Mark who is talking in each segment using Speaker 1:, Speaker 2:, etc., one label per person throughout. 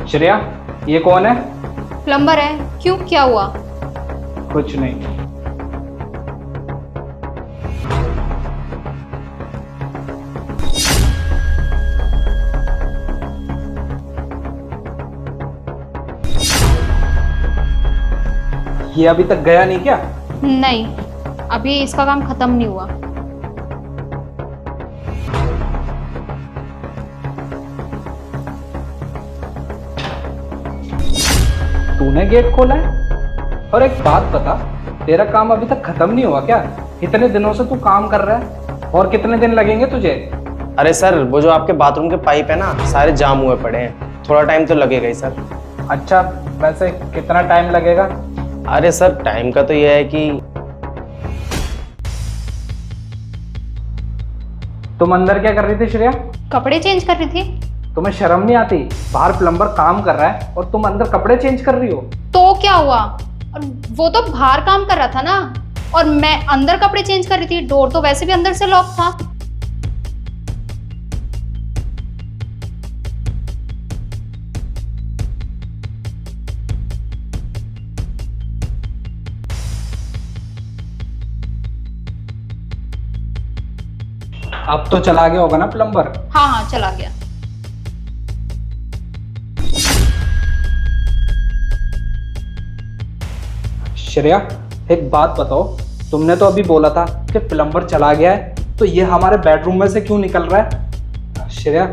Speaker 1: श्रेया, ये कौन है?
Speaker 2: प्लम्बर है। क्यों, क्या हुआ?
Speaker 1: कुछ नहीं। ये अभी तक गया नहीं क्या?
Speaker 2: नहीं, अभी इसका काम खत्म नहीं हुआ।
Speaker 1: तूने गेट खोला है? और एक बात बता, तेरा काम अभी तक खत्म नहीं हुआ क्या? इतने दिनों से तू काम कर रहा है, और कितने दिन लगेंगे तुझे?
Speaker 3: अरे सर, वो जो आपके बाथरूम के पाइप है ना, सारे जाम हुए पड़े हैं। थोड़ा टाइम तो लगेगा ही सर।
Speaker 1: अच्छा, वैसे कितना टाइम लगेगा?
Speaker 3: अरे सर, टाइम का तो ये है कि
Speaker 1: तुम अंदर क्या कर रही थी श्रेया?
Speaker 2: कपड़े चेंज कर रही थी।
Speaker 1: तुम्हें शर्म नहीं आती? बाहर प्लम्बर काम कर रहा है और तुम अंदर कपड़े चेंज कर रही हो।
Speaker 2: तो क्या हुआ? और वो तो बाहर काम कर रहा था ना, और मैं अंदर कपड़े चेंज कर रही थी। डोर तो वैसे भी अंदर से लॉक था।
Speaker 1: अब तो चला गया होगा ना प्लम्बर?
Speaker 2: हाँ हाँ, चला गया।
Speaker 1: श्रेया, एक बात बताओ, तुमने तो अभी बोला था कि प्लम्बर चला गया है, तो ये हमारे बेडरूम में से क्यों निकल रहा है? श्रेया,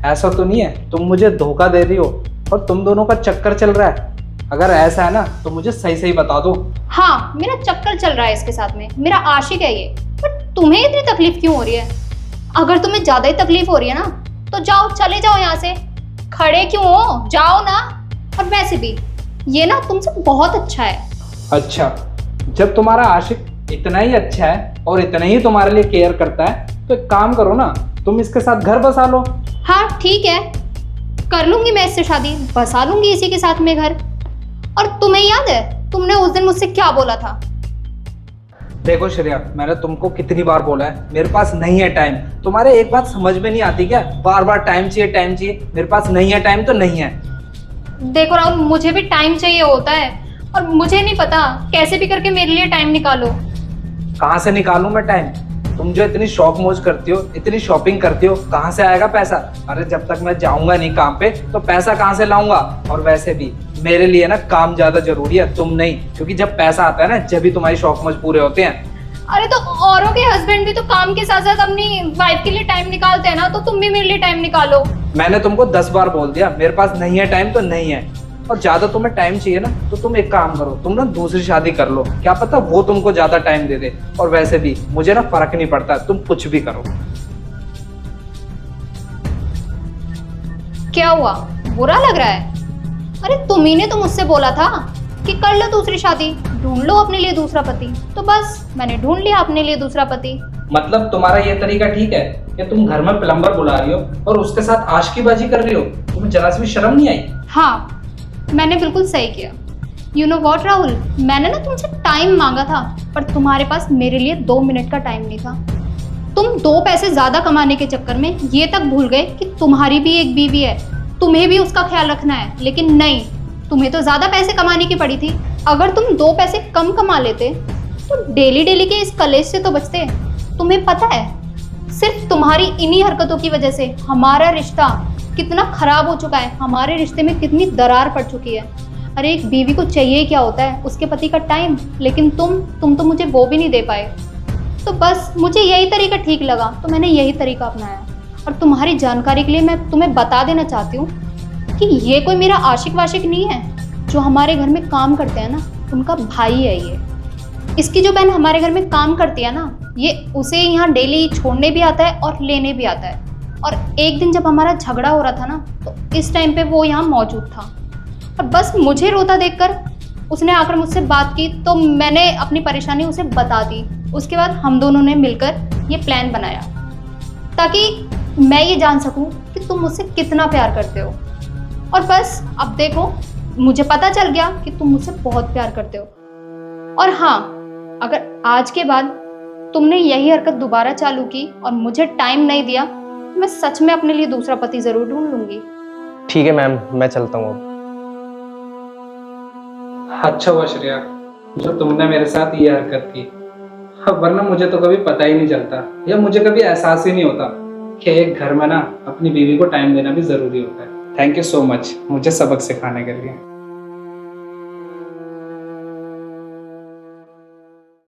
Speaker 1: ऐसा तो नहीं है तुम मुझे धोखा दे रही हो और तुम दोनों का चक्कर चल रहा है? अगर ऐसा है ना तो मुझे सही सही बता दो।
Speaker 2: हाँ, मेरा चक्कर चल रहा है इसके साथ में। मेरा आशिक है ये। पर तुम्हें इतनी तकलीफ क्यों हो रही है? अगर तुम्हें ज्यादा ही तकलीफ हो रही है ना, तो जाओ, चले जाओ यहाँ से। खड़े क्यों हो? जाओ ना। और वैसे भी ये ना तुमसे बहुत अच्छा है।
Speaker 1: अच्छा, जब तुम्हारा आशिक इतना ही अच्छा है और इतना ही तुम्हारे लिए केयर करता है, तो एक काम करो ना, तुम इसके साथ घर बसा लो।
Speaker 2: हाँ ठीक है, कर लूंगी मैं इससे शादी, बसा लूंगी इसी के साथ में घर। और तुम्हें याद है तुमने उस दिन मुझसे क्या बोला था?
Speaker 1: देखो श्रेया, मैंने तुमको कितनी बार बोला है, मेरे पास नहीं है टाइम। तुम्हारे एक बात समझ में नहीं आती क्या? बार बार टाइम चाहिए, टाइम चाहिए। मेरे पास नहीं है टाइम तो नहीं है।
Speaker 2: देखो राहुल, मुझे भी टाइम चाहिए होता है, और मुझे नहीं पता, कैसे भी करके मेरे लिए टाइम निकालो।
Speaker 1: कहाँ से निकालूं मैं टाइम? तुम जो इतनी शौक मौज करती हो, इतनी शॉपिंग करती हो, कहाँ से आएगा पैसा? अरे जब तक मैं जाऊंगा नहीं काम पे, तो पैसा कहाँ से लाऊंगा? और वैसे भी मेरे लिए ना काम ज्यादा जरूरी है, तुम नहीं। क्योंकि जब पैसा आता है ना, जब भी तुम्हारी शौक मौज पूरे होते हैं।
Speaker 2: अरे तो औरों के हस्बैंड भी तो काम के साथ साथ अपनी वाइफ के लिए टाइम निकालते हैं ना, तो तुम भी मेरे लिए टाइम निकालो।
Speaker 1: मैंने तुमको 10 बार बोल दिया, मेरे पास नहीं है टाइम तो नहीं है। और ज्यादा तुम्हें टाइम चाहिए ना, तो तुम एक काम करो, तुम ना दूसरी शादी कर लो। क्या पता वो तुमको ज्यादा टाइम दे दे। और वैसे भी मुझे ना फर्क नहीं पड़ता, तुम कुछ भी करो।
Speaker 2: क्या हुआ, बुरा लग रहा है? अरे तुम्ही ने तो मुझसे बोला था कि कर लो दूसरी शादी, ढूंढ लो अपने लिए दूसरा पति। तो बस मैंने ढूंढ लिया अपने लिए दूसरा पति।
Speaker 1: मतलब तुम्हारा ये तरीका ठीक है कि तुम घर में प्लम्बर बुला रही हो और उसके साथ आशिकीबाजी कर रही हो? तुम्हें जरा सी भी शर्म नहीं आई?
Speaker 2: हाँ, मैंने बिल्कुल सही किया। यू नो वॉट राहुल, मैंने ना तुमसे टाइम मांगा था, पर तुम्हारे पास मेरे लिए 2 मिनट का टाइम नहीं था। तुम 2 पैसे ज्यादा कमाने के चक्कर में ये तक भूल गए कि तुम्हारी भी एक बीवी है, तुम्हें भी उसका ख्याल रखना है। लेकिन नहीं, तुम्हें तो ज्यादा पैसे कमाने की पड़ी थी। अगर तुम 2 पैसे कम कमा लेते तो डेली डेली के इस कलेश से तो बचते। तुम्हें पता है, सिर्फ तुम्हारी इन्हीं हरकतों की वजह से हमारा रिश्ता कितना खराब हो चुका है, हमारे रिश्ते में कितनी दरार पड़ चुकी है। अरे एक बीवी को चाहिए क्या होता है? उसके पति का टाइम। लेकिन तुम तो मुझे वो भी नहीं दे पाए। तो बस मुझे यही तरीका ठीक लगा, तो मैंने यही तरीका अपनाया। और तुम्हारी जानकारी के लिए मैं तुम्हें बता देना चाहती हूँ कि ये कोई मेरा आशिक वाशिक नहीं है। जो हमारे घर में काम करते हैं ना, उनका भाई है ये। इसकी जो बहन हमारे घर में काम करती है ना, ये उसे यहाँ डेली छोड़ने भी आता है और लेने भी आता है। और एक दिन जब हमारा झगड़ा हो रहा था ना, तो इस टाइम पे वो यहाँ मौजूद था। और बस मुझे रोता देखकर उसने आकर मुझसे बात की, तो मैंने अपनी परेशानी उसे बता दी। उसके बाद हम दोनों ने मिलकर ये प्लान बनाया, ताकि मैं ये जान सकूं कि तुम मुझसे कितना प्यार करते हो। और बस अब देखो, मुझे पता चल गया कि तुम मुझसे बहुत प्यार करते हो। और हाँ, अगर आज के बाद तुमने यही हरकत दोबारा चालू की और मुझे टाइम नहीं दिया, मैं सच में अपने लिए दूसरा पति जरूर ढूंढ लूंगी।
Speaker 3: ठीक है मैम, मैं चलता हूँ अब।
Speaker 1: अच्छा हुआ श्रेया जो तुमने मेरे साथ ये हरकत की, वरना मुझे तो कभी पता ही नहीं चलता या मुझे कभी एहसास ही नहीं होता कि एक घर में ना अपनी बीवी को टाइम देना भी जरूरी होता है। थैंक यू सो मच मुझे सबक सिखाने के लिए।